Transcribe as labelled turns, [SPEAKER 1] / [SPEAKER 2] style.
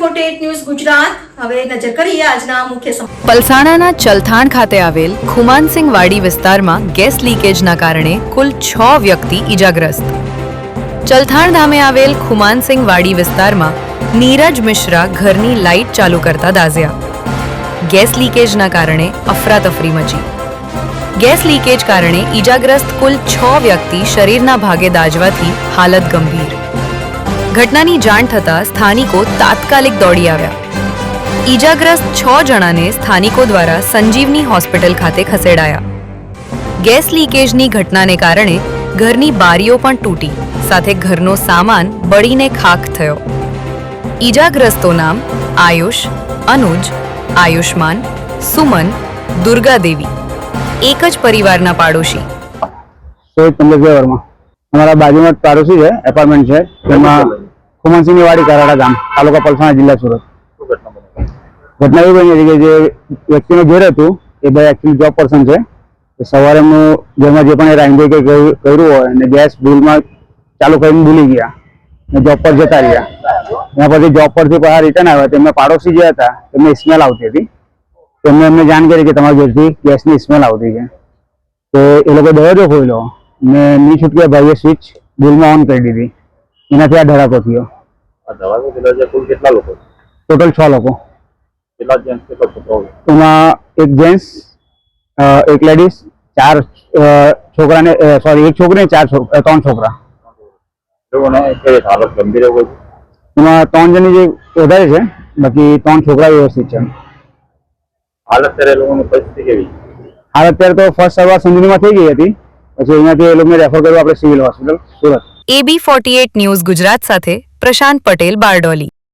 [SPEAKER 1] AB48 news Gujarat હવે નજર કરીએ આજના મુખ્ય સમાચાર।
[SPEAKER 2] પલસાણાના ચલથાણ ખાતે આવેલ ખુમાનસિંહ વાડી વિસ્તારમાં ગેસ લીકેજના કારણે કુલ 6 વ્યક્તિ ઈજાગ્રસ્ત। ચલથાણ ધામે આવેલ ખુમાનસિંહ વાડી વિસ્તારમાં નીરજ મિશ્રા ઘરની લાઇટ ચાલુ કરતા દાઝ્યા। ગેસ લીકેજના કારણે અફરાતફરી મચી। ગેસ લીકેજ કારણે ઈજાગ્રસ્ત કુલ 6 વ્યક્તિ શરીરના ભાગે દાઝવાથી હાલત ગંભીર। ઘટનાની જાણ થતાં સ્થાનિકો તાત્કાલિક દોડી આવ્યા। ઈજાગ્રસ્ત 6 જણાને સ્થાનિકો દ્વારા સંજીવની હોસ્પિટલ ખાતે ખસેડાયા। ગેસ લીકેજની ઘટનાને કારણે ઘરની બારીઓ પણ તૂટી, સાથે ઘરનો સામાન બળીને ખાખ થયો। ઈજાગ્રસ્તો નામ આયુષ, અનુજ, આયુષ્માન, સુમન, દુર્ગાદેવી, એક જ પરિવારના પાડોશી।
[SPEAKER 3] સોહિત પંકજભાઈ વર્मा हमारा बाजू में पड़ोसी है, अपार्टमेंट है, खुमानसिंह वाड़ी कराड़ा गाम, तालुका पलसाणा, जिला सूरत। घटना एवं बनी कि व्यक्ति घर हतुं ए भाई एक्चुअली जॉब पर्सन है। सवारे घर में जो रांधे के कर्युं होय गैस भूल में चालू कर भूली गया, जॉब पर जता रह्या। एना पछी जॉब पर रिटर्न आव्या तेमना पाड़ोशी जे हता तेमने स्मेल आवती हती। तेमणे अમને જાણ કરી કે તમારા ઘરથી ગેસની સ્મેલ આવતી છે, તો એ લોકો દરવાજો ખોલ્યો ને ની છૂટકે ભાઈએ સ્વિચ ભૂલમાં ઓન કરી દીધી, એનાથી આ ધડાકો થયો। ટોટલ 6 લોકો, એમાં એક જેન્ટ્સ, એક લેડીઝ, 4 છોકરાને સોરી એક છોકરી, 3 છોકરા। એમાં 3 જણની જે વધારે છે, બાકી 3 છોકરા વ્યવસ્થિત છે। हालत त्यारे तो फर्स्ट सारवार संजीवनी में थई गई हती, પછી અહીંયાથી એ લોકોને રેફર કર્યું આપણે civil hospital Surat.
[SPEAKER 2] AB48 news Gujarat સાથે પ્રશાંત પટેલ, બારડોલી।